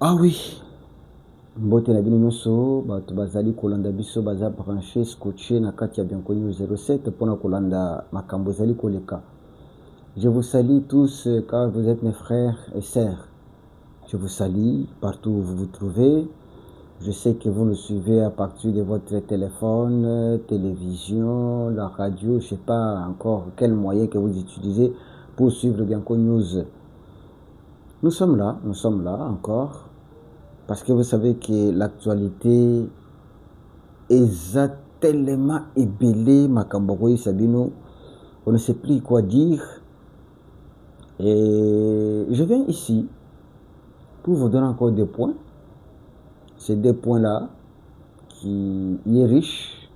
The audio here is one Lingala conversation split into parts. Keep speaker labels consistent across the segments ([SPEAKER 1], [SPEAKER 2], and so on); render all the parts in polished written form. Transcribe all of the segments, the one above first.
[SPEAKER 1] Ah oui, mbote na bino nyonso bato bazali kolanda biso baza branché scotché na kati ya Bienconnu 07 mpona kolanda makambo ezali koleka. Je vous salue tous car vous êtes mes frères et sœurs. Je vous salue partout où vous vous trouvez. Je sais que vous nous suivez à partir de votre téléphone, télévision, la radio, je ne sais pas encore quel moyen que vous utilisez pour suivre Bianco News. Nous sommes là encore, parce que vous savez que l'actualité est tellement ébellée, Makambogoy Sabino, on ne sait plus quoi dire. Et je viens ici pour vous donner encore des points. Ces deux points-là qui est riche,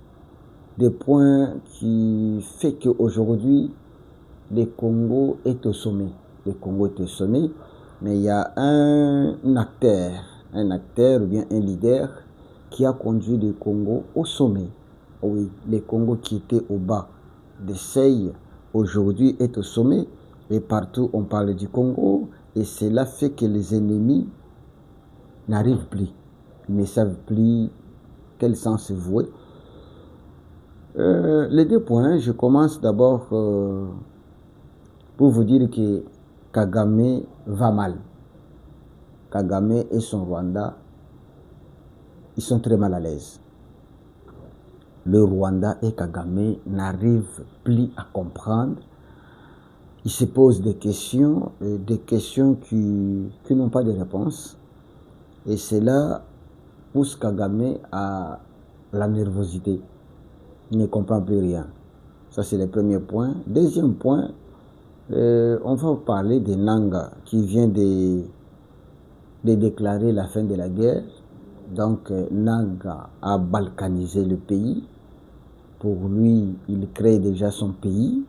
[SPEAKER 1] des points qui fait qu'aujourd'hui, le Congo est au sommet. Le Congo est au sommet, mais il y a un acteur ou bien un leader qui a conduit le Congo au sommet. Oui, le Congo qui était au bas des seuils, aujourd'hui est au sommet. Et partout, on parle du Congo. Et cela fait que les ennemis n'arrivent plus. Ils ne savent plus quel sens se vouer. Les deux points, je commence d'abord pour vous dire que Kagame va mal. Kagame et son Rwanda, ils sont très mal à l'aise. Le Rwanda et Kagame n'arrivent plus à comprendre. Ils se posent des questions qui n'ont pas de réponse. Et cela pousse Kagame à la nervosité. Il ne comprend plus rien. Ça, c'est le premier point. Deuxième point, on va parler de Nanga qui vient de déclarer la fin de la guerre. Donc, Nanga a balkanisé le pays. Pour lui, il crée déjà son pays.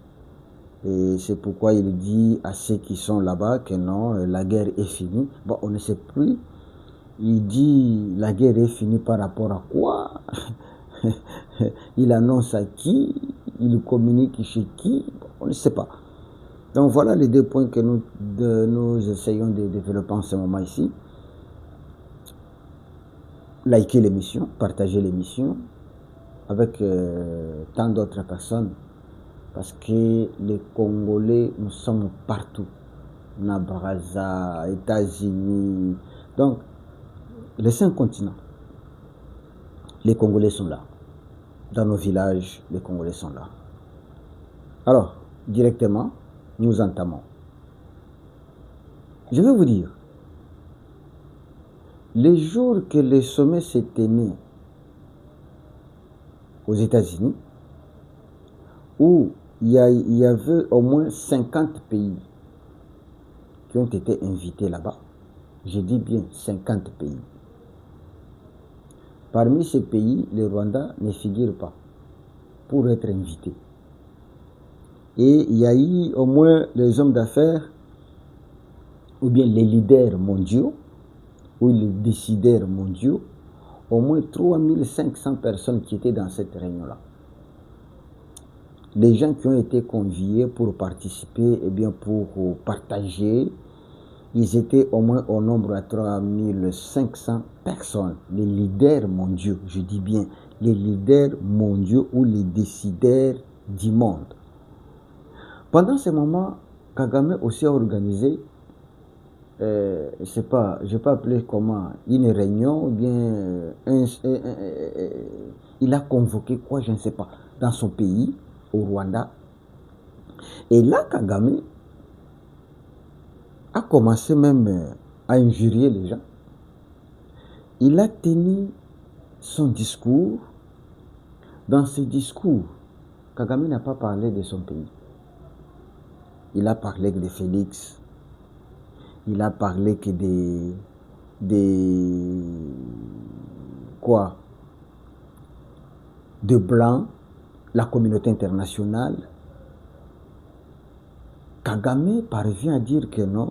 [SPEAKER 1] Et c'est pourquoi il dit à ceux qui sont là-bas que non, la guerre est finie. Bon, on ne sait plus. Il dit la guerre est finie par rapport à quoi? Il annonce à qui? Il communique chez qui? On ne sait pas. Donc voilà les deux points que nous essayons de développer en ce moment ici. Likez l'émission, partagez l'émission avec tant d'autres personnes. Parce que les Congolais, nous sommes partout. Nabraza, États-Unis. Donc, les 5 continents, les Congolais sont là. Dans nos villages, les Congolais sont là. Alors, directement, nous entamons. Je vais vous dire, les jours que le sommet s'est tenu aux États-Unis, où il y avait au moins 50 pays qui ont été invités là-bas, je dis bien 50 pays. Parmi ces pays, le Rwanda ne figure pas pour être invité. Et il y a eu au moins les hommes d'affaires, ou bien les leaders mondiaux, ou les décideurs mondiaux, au moins 3500 personnes qui étaient dans cette réunion-là. Les gens qui ont été conviés pour participer, eh bien pour partager, ils étaient au moins au nombre de 3500 personnes. Les leaders mondiaux, je dis bien, les leaders mondiaux ou les décideurs du monde. Pendant ce moment, Kagame aussi a organisé, je ne sais pas, je ne vais pas appeler comment, une réunion, ou bien il a convoqué quoi, je ne sais pas, dans son pays, au Rwanda. Et là, Kagame a commencé même à injurier les gens. Il a tenu son discours. Dans ce discours, Kagame n'a pas parlé de son pays. Il a parlé que de Félix. Il a parlé que quoi? De Blancs, la communauté internationale. Kagame parvient à dire que non,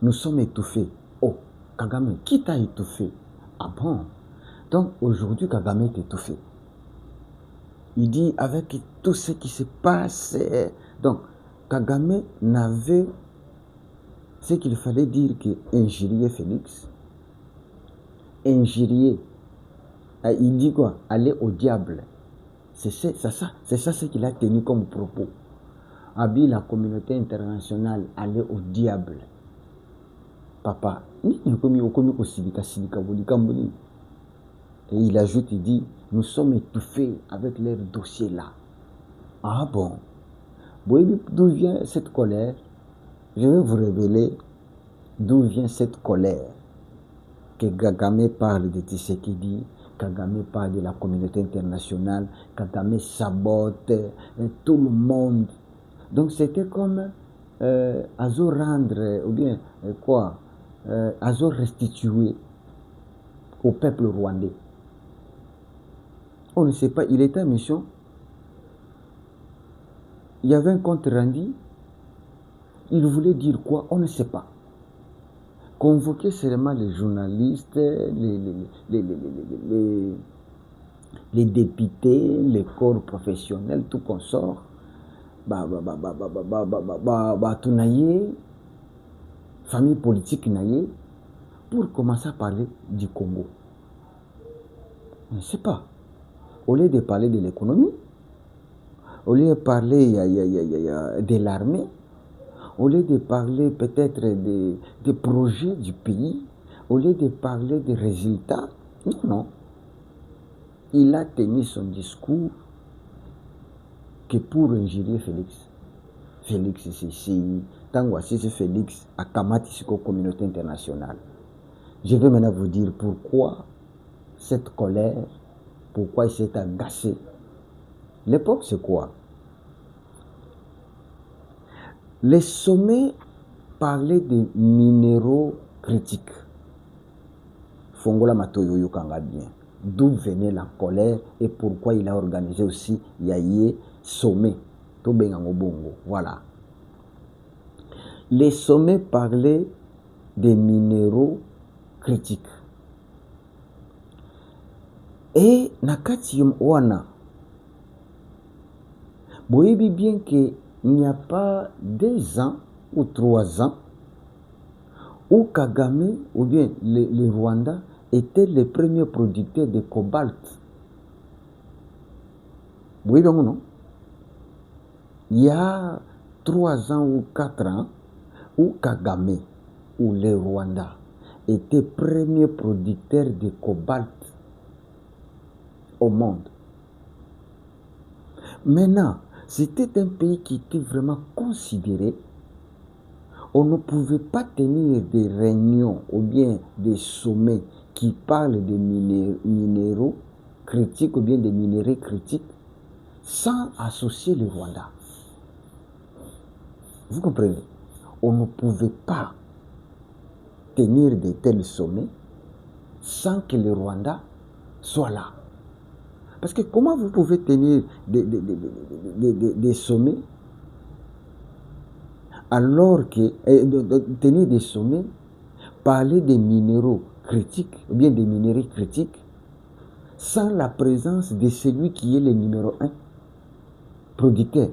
[SPEAKER 1] nous sommes étouffés. Oh, Kagame, qui t'a étouffé? Ah bon? Donc aujourd'hui, Kagame est étouffé. Il dit avec tout ce qui se passe. Donc, Kagame n'avait c'est qu'il fallait dire que injurier Félix, injurier, il dit quoi? Aller au diable. C'est ça ce qu'il a tenu comme propos. Habille la communauté internationale, aller au diable. Papa, et il ajoute, il dit, nous sommes étouffés avec leurs dossiers là. Ah bon? D'où vient cette colère? Je vais vous révéler d'où vient cette colère. Que Kagame parle de Tshisekedi, Kagame parle de la communauté internationale, Kagame sabote tout le monde. Donc c'était comme Azo rendre, ou bien Azo restituer au peuple rwandais. On ne sait pas, il était en mission. Il y avait un compte rendu. Il voulait dire quoi? On ne sait pas. Convoquer seulement les journalistes, les députés, les corps professionnels, tout consort. Tout naïe, famille politique naïe, pour commencer à parler du Congo. On ne sait pas. Au lieu de parler de l'économie, au lieu de parler de l'armée, au lieu de parler peut-être des projets du pays, au lieu de parler des résultats, non. Il a tenu son discours que pour injurier Félix. Félix, c'est ici. Tant voici c'est Félix à Kamati, communauté internationale. Je vais maintenant vous dire pourquoi cette colère, pourquoi il s'est agacé. L'époque, c'est quoi? Les sommets parlaient de minéraux critiques. Fongola Matoyo Yukanga bien. D'où venait la colère et pourquoi il a organisé aussi Yaye Sommet. Voilà. Les sommets parlaient des minéraux critiques. Et Nakati Wana, vous voyez bien qu'il n'y a pas 2 ans ou 3 ans où Kagame ou bien le Rwanda étaient les premiers producteurs de cobalt. Vous voyez bien, non? Il y a 3 ans ou 4 ans où Kagame ou le Rwanda étaient premiers producteurs de cobalt au monde. Maintenant, c'était un pays qui était vraiment considéré. On ne pouvait pas tenir des réunions ou bien des sommets qui parlent de minéraux critiques ou bien des minéraux critiques sans associer le Rwanda. Vous comprenez? On ne pouvait pas tenir de tels sommets sans que le Rwanda soit là. Parce que comment vous pouvez tenir des sommets alors que tenir des sommets, parler des minéraux critiques ou bien des minéraux critiques sans la présence de celui qui est le numéro 1 producteur?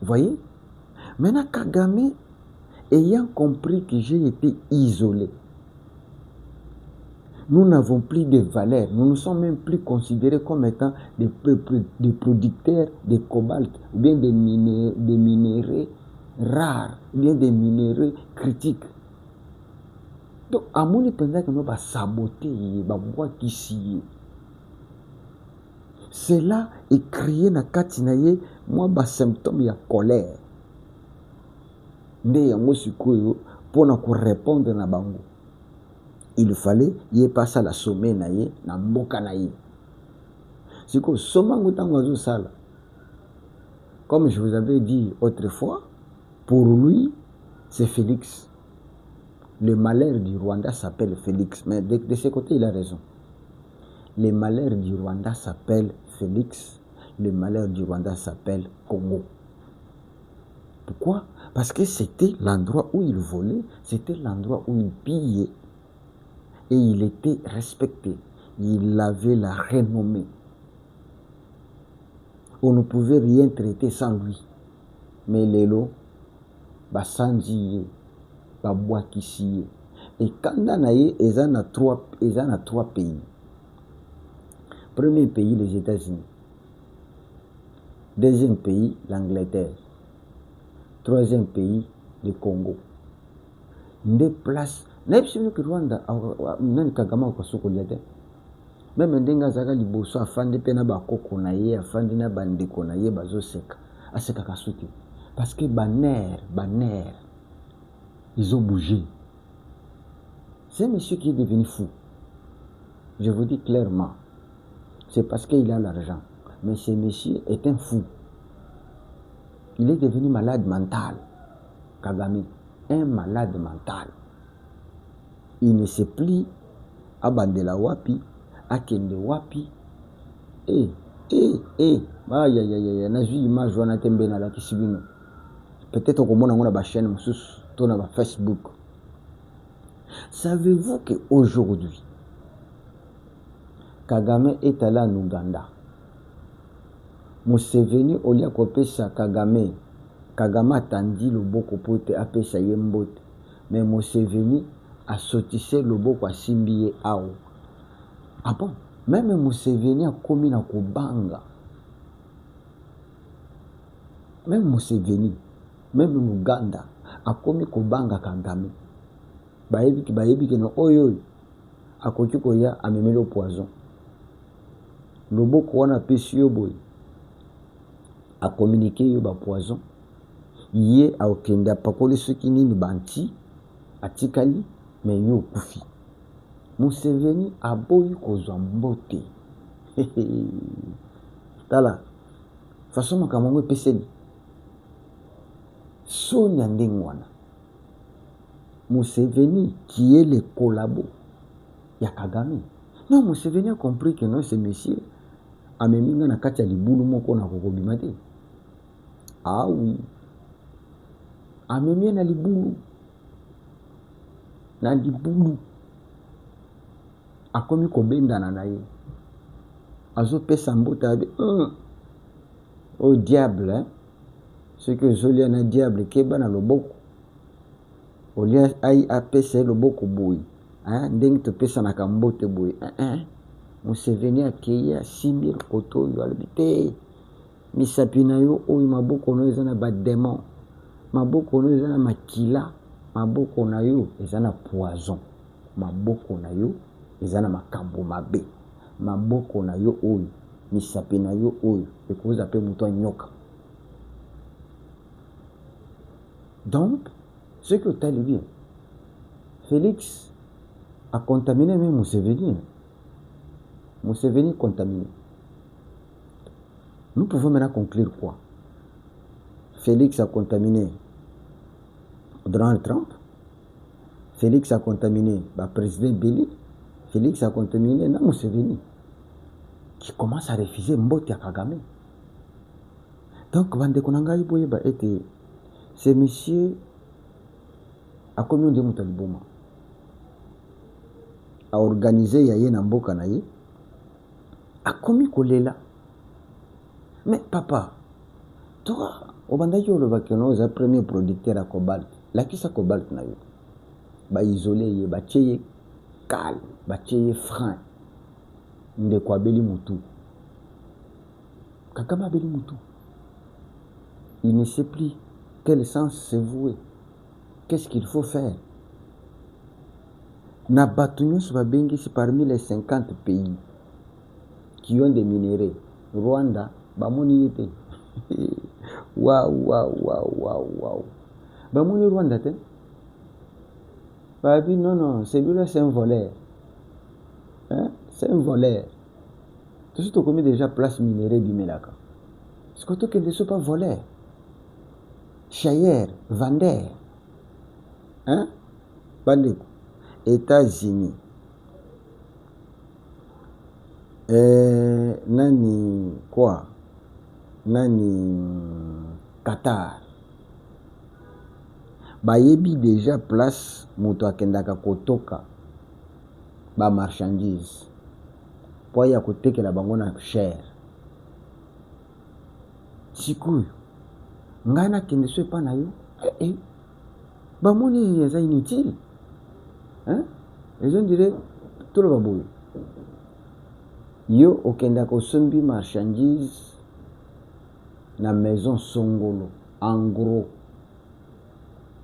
[SPEAKER 1] Vous voyez? Maintenant, Kagame, ayant compris que j'ai été isolé, nous n'avons plus de valeur, nous ne sommes même plus considérés comme étant des producteurs de cobalt, ou bien des minéraux rares, ou bien des minéraux critiques. Donc, à mon avis, nous va saboter, cela est créé na katinaye, moi, symptôme de colère. Pour répondre na bango. Il fallait y passer la sommet naye na mboka naye. C'est que somango tango sala. Comme je vous avais dit autrefois, pour lui, c'est Félix. Le malheur du Rwanda s'appelle Félix. Mais de ce côté, il a raison. Le malheur du Rwanda s'appelle Félix. Le malheur du Rwanda s'appelle Congo. Pourquoi? Parce que c'était l'endroit où il volait, c'était l'endroit où il pillait. Et il était respecté. Il avait la renommée. On ne pouvait rien traiter sans lui. Mais Lélo, basanzi ye babwakisi ye ekanda na ye eza na trois pays. Premier pays les États-Unis, deuxième pays l'Angleterre, troisième pays le Congo. Nde place na ebisino ke Rwanda nani Kagame akasukolia te. Même ndenge azaka liboso afandi pe na bakoko na ye afandi na bandeko na ye bazoseka asekaka suki parce que baner ils ont bougé. C'est un monsieur qui est devenu fou. Je vous dis clairement, c'est parce qu'il a l'argent. Mais ce monsieur est un fou. Il est devenu malade mental. Kagame, un malade mental. Il ne sait plus abandela wapi, akende wapi. Nazwi image wana tembe na la kisibino. Peut-être au komona ngona ba chaîne mususu to na ba Facebook. Savez-vous qu'aujourd'hui, Kagame est allé en Ouganda. Museveni olia kopesa Kagame atandi loboko pote apesa ye mbote. Mais Museveni a sotissé loboko asimbi ye awo. Ah bon? Même Museveni a komi na kobanga. Même Museveni, même Ouganda a komi kobanga Kagame. Bayebi ke no oyo akoki koya amemeli au poison. Loboko wana pesi yo boy a communiqué yo ba poison. Ye a okende apakoli soki nini banti atikali mais yo kufi. Museveni aboyi kozwa mbote. Tala façon makambo epeseli Sonia ndengwana. Museveni qui est le collabo ya Kagame. Non, Museveni a compris que non, ce monsieur a même na kati ya libulu moko na kokobima te. Ah oui. A même na libulu. Na libulu. A komi kobendana na ye. Azo pesa mbota abe. Au diable, hein. Ce que Zolia na diable keba na loboko. Olia ai apesa loboko boy. Hein, ndenge to pesa na kambote boy. Museveni akeye asimbi koto yo albite. Misapi na yo oyo maboko no eza na ba démon. Maboko no eza na makila. Maboko na yo eza na poison. Maboko na yo eza na makambo mabe. Maboko na yo oyo misapi na yo oyo ekoza pe muto nyoka. Donc, ce que tu as dit, Félix a contaminé même Museveni. Museveni contaminé. Nous pouvons maintenant conclure quoi? Félix a contaminé Donald Trump. Félix a contaminé le président Billy. Félix a contaminé Museveni, qui commence à refuser Mbote à Kagame. Donc, Vandekonanga Iboyeba était ce monsieur a commis de Moutaliboma. A organisé Yaye Namboka Naye. A commis Kolela. Mais papa, toi, au bandayo le bakeno, c'est le premier producteur à cobalt. Là, qui ça cobalt na yo? Ba isolé, ba tcheye calme, ba tcheye frein. Nde kwa beli mutu. Kakama beli mutu. Il ne sait plus quel sens se vouer. Qu'est-ce qu'il faut faire? Nabatunyo Subabengi, c'est parmi les 50 pays qui ont des minéraux. Rwanda, Bamoni était. Waouh. Bamoni Rwanda, t'es? Babi, non, celui-là, c'est un voleur. Hein? C'est un voleur. Tout ce qui commis déjà place minéraux du Melaka. Ce que ne sont pas voleurs. Chayer, vendeur. Hein? Bandeko. États-Unis. Nani quoi? Nani Qatar. Bayebi déjà place moto akendaka kotoka ba marchandise. Po ya kotekela bango na cher. Sikuyu. Ngana kende so pa na yo. bamoni eza inutile, hein? Les gens diraient tout le babouille. Yo okenda kosombi marchandise na maison songolo en gros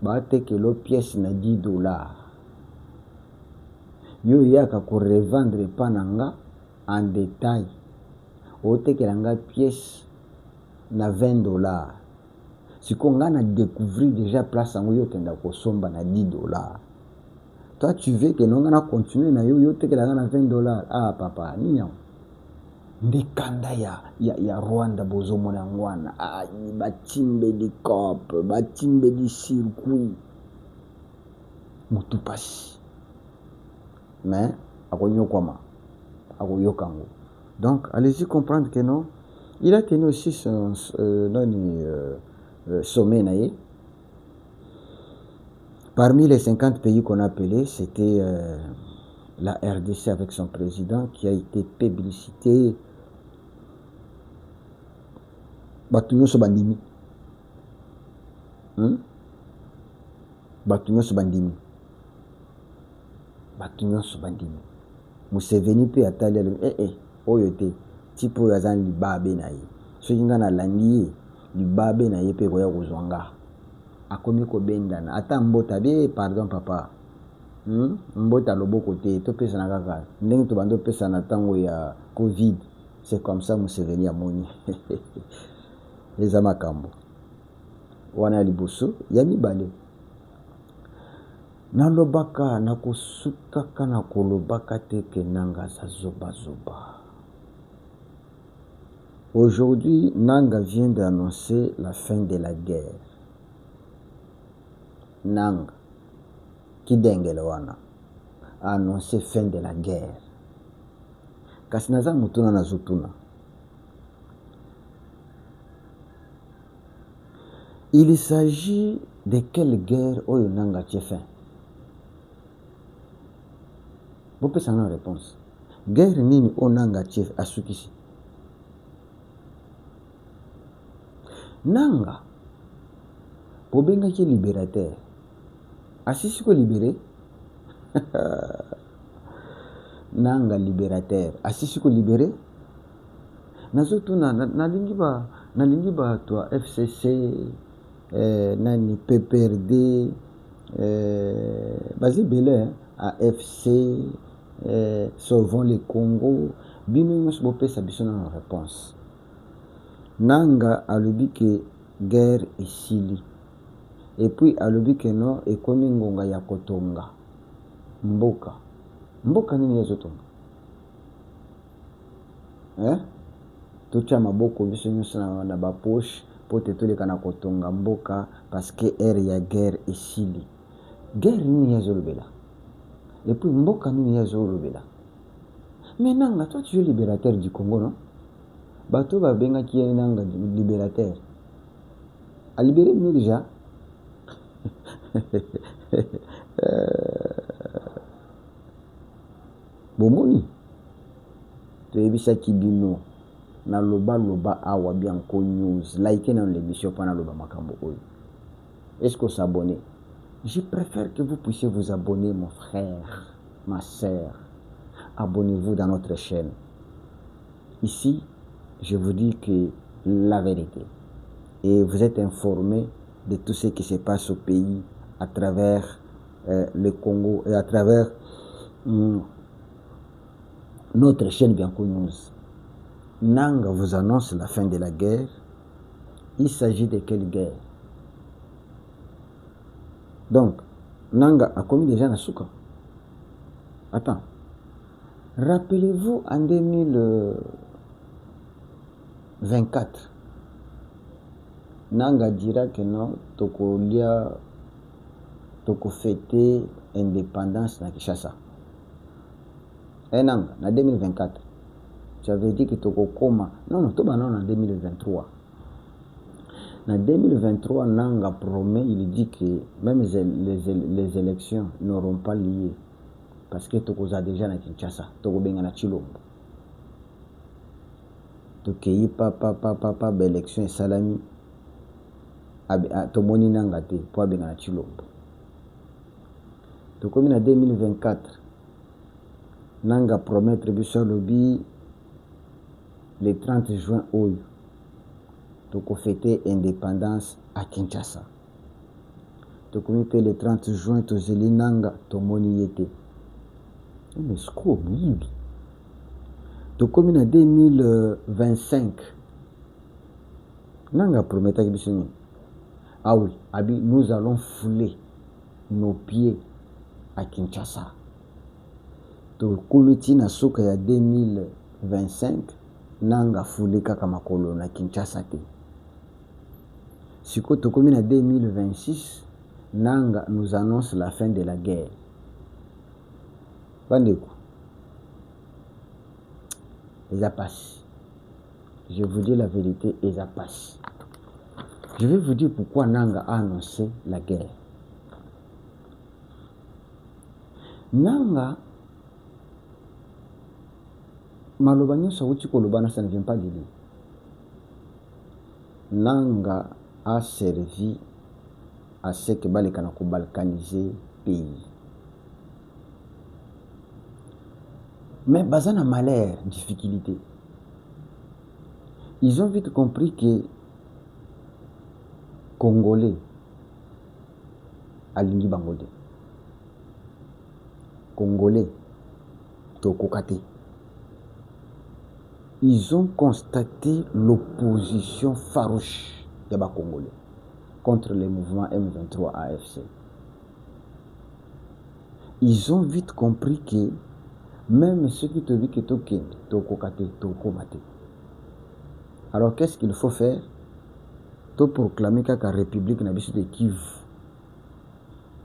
[SPEAKER 1] batekelo pièce na $10. Yo yaka ko revendre pananga en détail otekela nga pièce na $20. Siko nga na découvrir déjà place yango yo kenda kosomba na $10. Toi tu veux que non na continuer na yo tekela nga na $20. Ah papa nini ndekanda ya Rwanda bozomona ngwana batimbe di cop batimbe di circuit mutu pasi mais akonyokwama akoyokango. Donc allez-y comprendre que non, il a tenu aussi son sommet naïe. Parmi les 50 pays qu'on a appelés, c'était la RDC avec son président qui a été publicité. Batunyo Sobandimi. Batunyo Sobandimi. Batunyo Sobandimi. Museveni pe atali oyote tipo ya zan libabe na ye. So yinga na langi libabe na ye pe koya kozwanga. Akomi ko bendana. Ata mbota be pardon papa. Mbota loboko te to pesa na kaka. Ndenge to bando pesa na tango ya Covid. C'est comme ça Museveni a moni. Les amakambo. Wana liboso ya mibale. Nalobaka nakosukaka na kolobaka teke nanga za zoba zoba. Aujourd'hui, Nanga vient d'annoncer la fin de la guerre. Nanga, Kidengele wana, a annoncé fin de la guerre. Kasinaza mutuna na zutuna. Il s'agit de quelle guerre oyo Nanga tient fin? Vous pouvez savoir la réponse. Guerre nini o Nanga tient asukisi? Nanga, pobenga ki libérateur. Asisi ko libéré? Nanga libérateur. Asisi ko libéré? Nazotuna nalingi ba toi FCC nani PPRD basé belé AFC Sauvons le Congo bino nyos bo pesa biso na réponse. Nanga alobi que guerre esili. Et puis alobi que non ekomi ngonga ya kotonga mboka. Mboka nini yazotonga? Tutia maboko biso nyonso na ba poche po te toleka na kotonga mboka parce que ere ya guerre esili. Guerre nini yazolobela? Et puis mboka nini yazolobela? Mais Nanga, toi tu es libérateur du Congo, non? Bato ba benga ki est Nanga libérateur. A libéré mieux déjà. Bomoni. Tu es bisa kibino. Na loba awa bianco news. Like dans l'émission pendant loba makambo oyo. Est-ce que vous abonnez? Je préfère que vous puissiez vous abonner, mon frère, ma sœur. Abonnez-vous dans notre chaîne. Ici, je vous dis que la vérité. Et vous êtes informés de tout ce qui se passe au pays à travers le Congo et à travers notre chaîne Bianco News. Nanga vous annonce la fin de la guerre. Il s'agit de quelle guerre? Donc, Nanga a commis déjà Nasuka. Attends. Rappelez-vous en 2024, Nanga dira que non, toko fêter indépendance na Kinshasa. Et Nanga, en 2024, tu avais dit que toko koma. Non, tout non en 2023. En 2023, Nanga promet, il dit que même les élections n'auront pas lieu. Parce que toko za déjà na Kinshasa, toko benga na Chilombo. Tokeyi papa élection salami tomoni Nanga te po benga na Chilombo. Tokomi na 2024. Nanga promettre biso lobby le 30 juin oyo. Toko fêter indépendance à Kinshasa. Tokomi pe le 30 juin tozeli nanga tomoni yete. Mais siko moyibi. Tokomi na 2025. Nanga promettre biso ni. Ah oui, abi nous allons fouler nos pieds à Kinshasa. Tokomi na soka ya 2025 nanga fouler kaka makolo na Kinshasa te. Siko tokomi na 2026 nanga nous annonce la fin de la guerre. Bandeko. Eza passe. Je vous dis la vérité, eza passe. Je vais vous dire pourquoi Nanga a annoncé la guerre. Nanga, maloba nyonso awuti koloba ça ne vient pas de lui. Nanga a servi à ce que balekana ko balkaniser pays. Mais bazana malheur, difficulté. Ils ont vite compris que Congolais alingi bangode. Congolais tokokate. Ils ont constaté l'opposition farouche des Congolais contre le mouvement M23 AFC. Ils ont vite compris que même ceux qui te disent que tokokate, tokomate. Alors qu'est-ce qu'il faut faire? To proclamer que la République n'a pas de Kivu.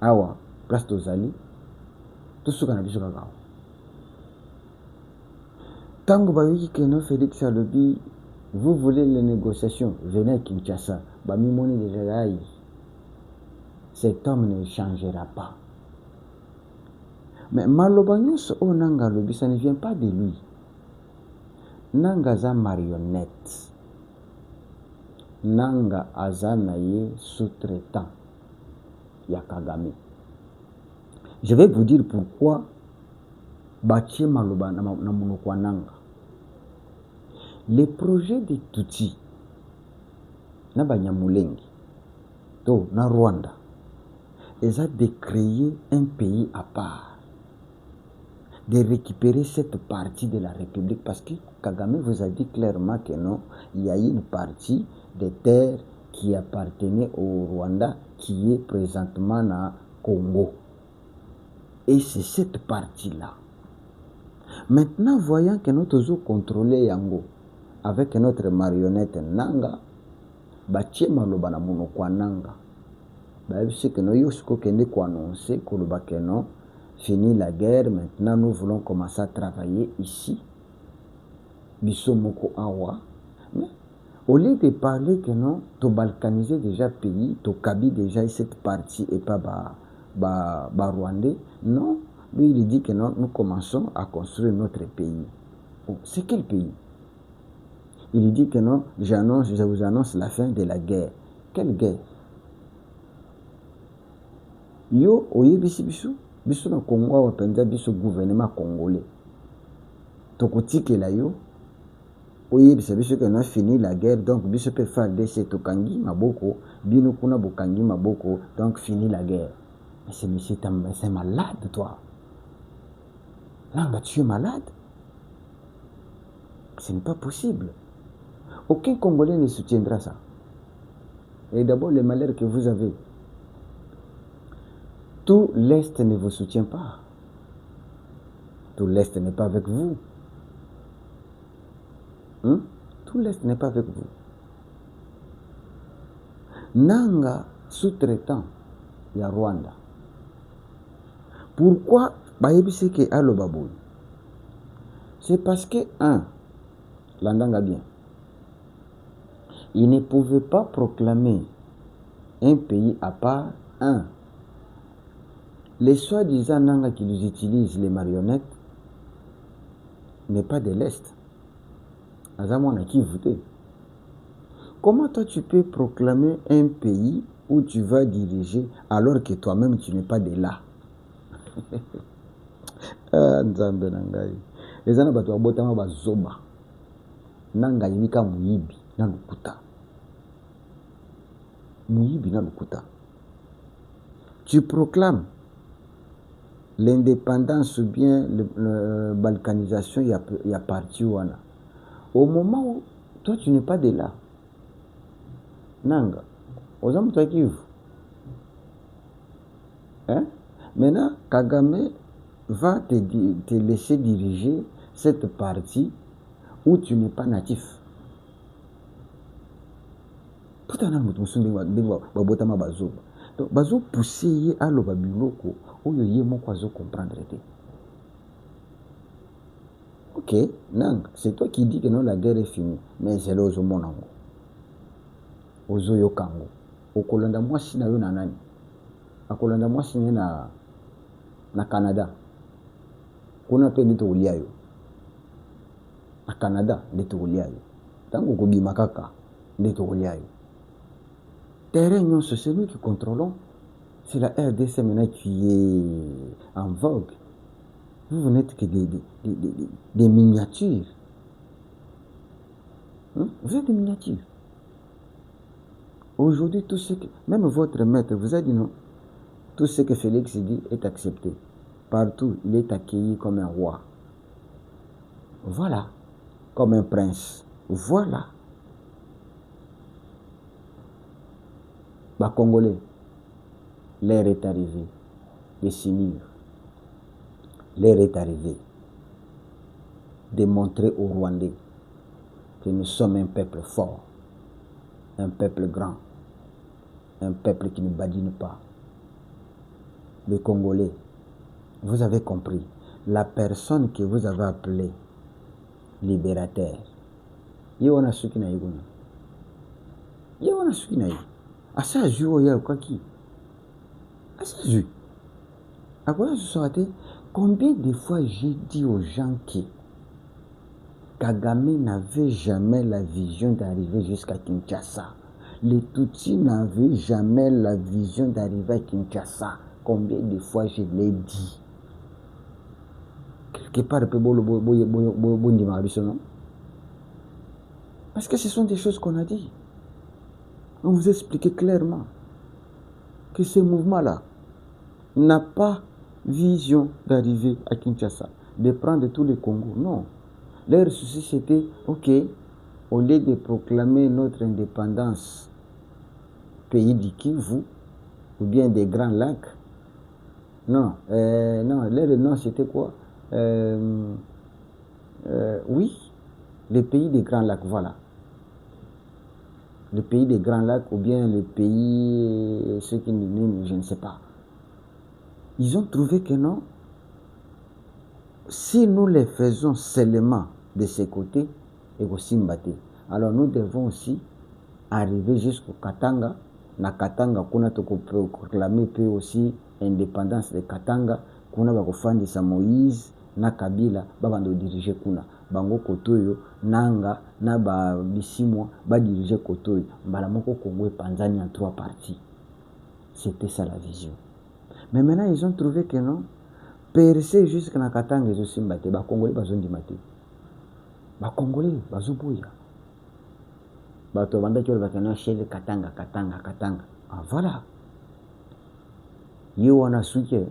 [SPEAKER 1] Awa, place tozali, tout ce qu'on a besoin de. Tango bayoki que non Félix Alobi, vous voulez les négociations, venez à Kinshasa. Bami moni de Jagaï. Cet homme ne changera pas. Mais Malobanyos o Nanga Lobi, ça ne vient pas de lui. Nanga za marionnette. Nanga azanaye sous-traitant. Yakagame. Je vais vous dire pourquoi Bachie Maloba na monokwa Nanga. Les projets de Tutsi na Banyamulengi to na Rwanda, ils ont de créer un pays à part, de récupérer cette partie de la République, parce que Kagame vous a dit clairement que non, il y a une partie des terres qui appartenait au Rwanda qui est présentement na Congo. Et c'est cette partie-là. Maintenant, voyant que nous avons contrôlé Yango avec notre marionnette Nanga, Bachie Maloba na monokwa Nanga. C'est que nous avons annoncé que non, fini la guerre, maintenant nous voulons commencer à travailler ici. Bisomoko Awa. Mais au lieu de parler que non, tu balkaniser déjà pays, tu kabi déjà cette partie et pas Rwandais, non. Lui, il dit que non, nous commençons à construire notre pays. Bon, c'est quel pays? Il dit que non, je vous annonce la fin de la guerre. Quelle guerre? Yo, oye bisu na Congo, wapenza bisu gouvernement congolais. Tokotike la yo, oye bisu que non fini la guerre, donc bisu peut faire des tokangi maboko, bino kuna bokangi maboko, donc fini la guerre. Mais c'est monsieur, c'est malade, toi. Là, tu es malade. Ce n'est pas possible. Aucun Congolais ne soutiendra ça. Et d'abord, le malheur que vous avez. Tout l'Est ne vous soutient pas. Tout l'Est n'est pas avec vous. Tout l'Est n'est pas avec vous. Nanga sous-traitant, il y a Rwanda. Pourquoi c'est parce que, l'Andanga bien, il ne pouvait pas proclamer un pays à part, les soi-disant Nanga qui nous utilisent, les marionnettes, n'est pas de l'Est. Azamon a qui voter. Comment toi tu peux proclamer un pays où tu vas diriger alors que toi-même tu n'es pas de là? Nzambe na ngai. Eza na bato babotama bazoba. Na ngai mika muyibi na lukuta. Muyibi na lukuta. Tu proclames l'indépendance ou bien la balkanisation, il y a parti wana. Au moment où toi tu n'es pas de là, Nanga, aux hommes toi qui hein? Maintenant, Kagame va te laisser diriger cette partie où tu n'es pas natif. Pourtant, babotama bazo. Donc, bazo pousser à l'obabiloko, où il y a mon kwazo comprendre. Ok, Nang, c'est toi qui dis que non, la guerre est finie, mais c'est là aux monango. Ozo yokango. Okolanda mwasi na yo na nani? Akolanda mwasi na Canada. Kuna pe ndito ulia yo. Na Canada ndito ulia yo. Tango kobima kaka ndito ulia yo. Terrain, c'est nous qui contrôlons. C'est la RDC maintenant qui est en vogue. Vous n'êtes que des miniatures. Vous êtes des miniatures. Aujourd'hui, tout ce que, même votre maître vous a dit non, tout ce que Félix dit est accepté. Partout, il est accueilli comme un roi. Voilà. Comme un prince. Voilà. Bah, Congolais, l'heure est arrivée de s'unir. L'heure est arrivée de montrer aux Rwandais que nous sommes un peuple fort, un peuple grand, un peuple qui ne badine pas. Les Congolais, vous avez compris, la personne que vous avez appelée libérateur, Yéwana Sukina Yéguna. Yéwana Sukina Yéguna. Asa Juo Yé Okaki. Asa Ju. À quoi je sortais? Combien de fois j'ai dit aux gens que Kagame n'avait jamais la vision d'arriver jusqu'à Kinshasa. Les Tutsis n'avaient jamais la vision d'arriver à Kinshasa. Combien de fois je l'ai dit? Quelque part, parce que ce sont des choses qu'on a dit. On vous expliquait clairement que ce mouvement-là n'a pas vision d'arriver à Kinshasa, de prendre tous les Congos. Non. Leur souci c'était, ok, au lieu de proclamer notre indépendance, pays du Kivu, ou bien des Grands Lacs, non, leur nom c'était quoi? Oui, le pays des Grands Lacs, voilà. Le pays des Grands Lacs, ou bien le pays, ceux qui je ne sais pas. Ils ont trouvé que non, si nous les faisons seulement de ce côté, et aussi Mbate, alors nous devons aussi arriver jusqu'au Katanga. Na Katanga, kuna toko proclamer peu aussi indépendance de Katanga, kuna bakofandi sa Moïse, na Kabila, babando diriger kuna. Bango Kotoyo, Nanga, na ba Bisimwa, ba diriger Kotoyo. Mbalamoko Congo et Panzani en 3 parties. C'était ça la vision. Mais maintenant, ils ont trouvé que non, percer jusqu'à na Katanga, ils aussi Mbate, ba Congolais, bazon di Mate. Ba Congolais, bazon boya. Bato banda qui va chez le Katanga. Ah voilà. Yéwana Souké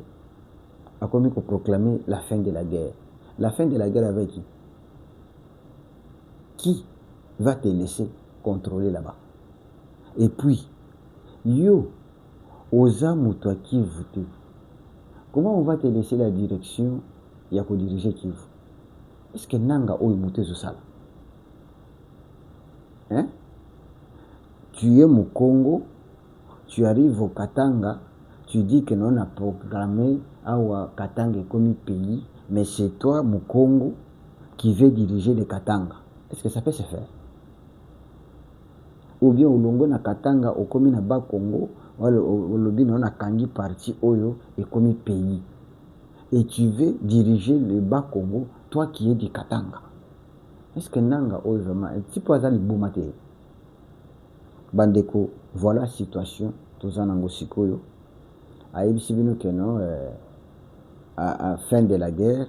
[SPEAKER 1] a commis pour proclamer la fin de la guerre. La fin de la guerre avec qui? Qui va te laisser contrôler là-bas? Et puis, yo, osa mutwa Kivu te. Comment on va te laisser la direction ya ko diriger Kivu? Est-ce que nanga oyo mutezo sala? Hein? Tu es au Congo, tu arrives au Katanga, tu dis que non a proclamé à Katanga comme pays, mais c'est toi, au Congo, qui veut diriger le Katanga. Est-ce que ça peut se faire? Ou bien au Longo na Katanga, au komi na bas Congo, ou au lobby na kangi parti oyo et comme pays. Et tu veux diriger le bas Congo, toi qui es du Katanga. Est-ce que nanga oyo vraiment, tu peux aller boumate? Bandeko, voilà la situation, tous en Angosikoyo. Aïe, si vous que non, à fin de la guerre.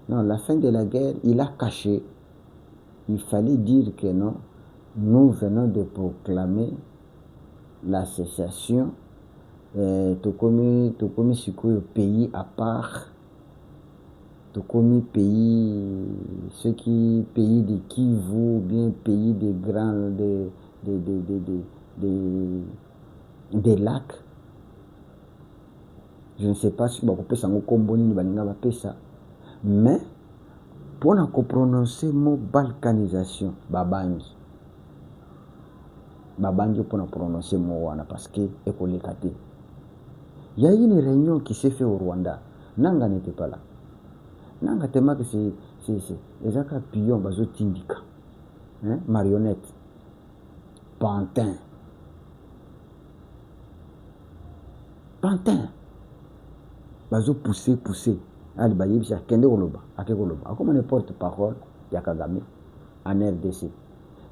[SPEAKER 1] Non, la fin de la guerre, il a caché. Il fallait dire que non, nous venons de proclamer l'association tokomi sikoyo pays à part, tokomi pays, ceux qui pays de Kivu, bien pays des grands des lacs. Je ne sais pas si bakopesa ngo kombo nini balinga bapesa, mais pour na prononcer mot balkanisation babangi pour na prononcer mot wana parce que ekoleka te. Il y a une réunion qui s'est faite au Rwanda. Nanga n'était pas là. Nanga tellement que c'est les accords pions bazo tindika, hein, marionnette, pantin, bazo pousser. Ali bayebi sa kende koloba, akekoloba. Comme on est porte-parole ya Kagame en RDC.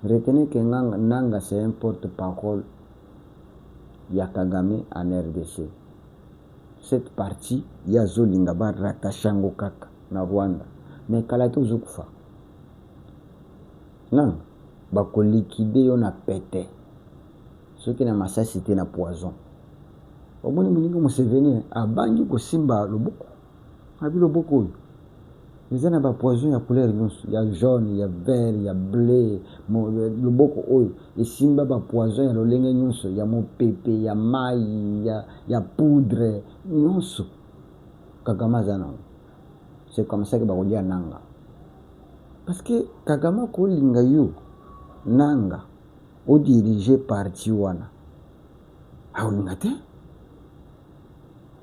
[SPEAKER 1] Retenez que Nanga c'est un porte-parole ya Kagame en RDC. Cette partie ya zolinga ba ratashango kaka na Rwanda. Mais kala to zokufa. Non, ba ko liquider yo na pété. Ce qui na masasi te na poison. Omoni muninga Museveni abangi ko simba loboko. Abi loboko. Les ana ba poison ya couleur nyonso, ya jaune, ya vert, ya bleu, loboko oyo et simba ba poison ya lolenge nyonso, ya mopepe, ya mai, ya poudre nyonso. Kagame zana. C'est comme ça que ba kolia Nanga. Parce que Kagame ko linga yo Nanga o diriger parti wana. A olinga te?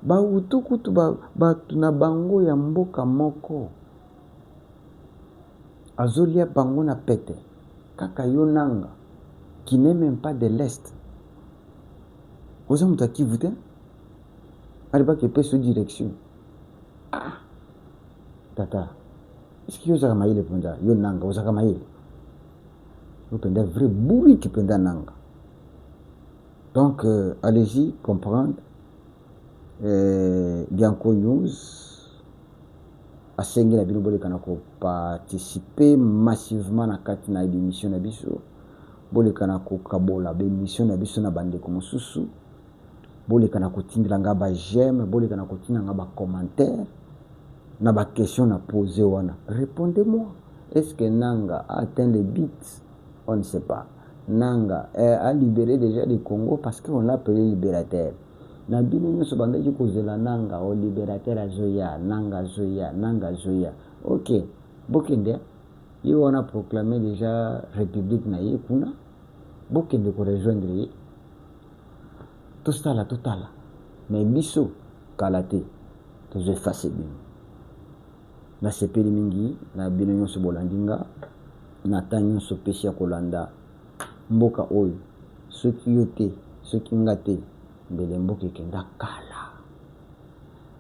[SPEAKER 1] Ba utukutu ba tuna bango ya mboka moko. Azolia bango na pete. Kaka yo Nanga qui n'est même pas de l'Est. Vous avez qui vous êtes? Arriba qui peut sous direction. Ah, tata. Est-ce que vous avez maïle penda? Yo Nanga, vous avez maïle. Vous penda vrai bourri qui penda Nanga. Donc, allez-y comprendre. Bianco News a sengi la bilobole kanako participer massivement na kati na émission na biso. Bole kanako kabola be émission na biso na bande ko mosusu. Bole kanako tindela nga ba j'aime, bole kanako tindela nga ba commentaire na ba question na poser wana. Répondez-moi. Est-ce que Nanga a atteint les buts? On ne sait pas. Nanga a libéré déjà le Congo parce qu'on l'a appelé libérateur. Na bino nyonso bandaki kozela Nanga o libérateur azoya, Nanga zoya. OK. Bokende yo on a proclamé déjà république na ye kuna. Bokende ko rejoindre ye. Tostala. Mais biso kalate tozo effacer bino. Na sepeli mingi na bino nyonso bolandinga na ta nyonso pesi ya kolanda mboka oyo soki yo te soki nga te mbele mboka ekenda kala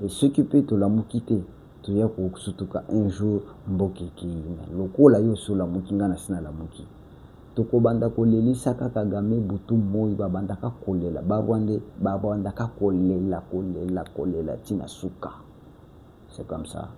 [SPEAKER 1] et soki pe tolamuki te toya kosutuka un jour mboka ekeyina lokola yo solamuki nga na sina lamuki tokobanda kolelisa kaka Kagame butu moi babandaka kolela barwande babandaka kolela tina suka. C'est comme ça.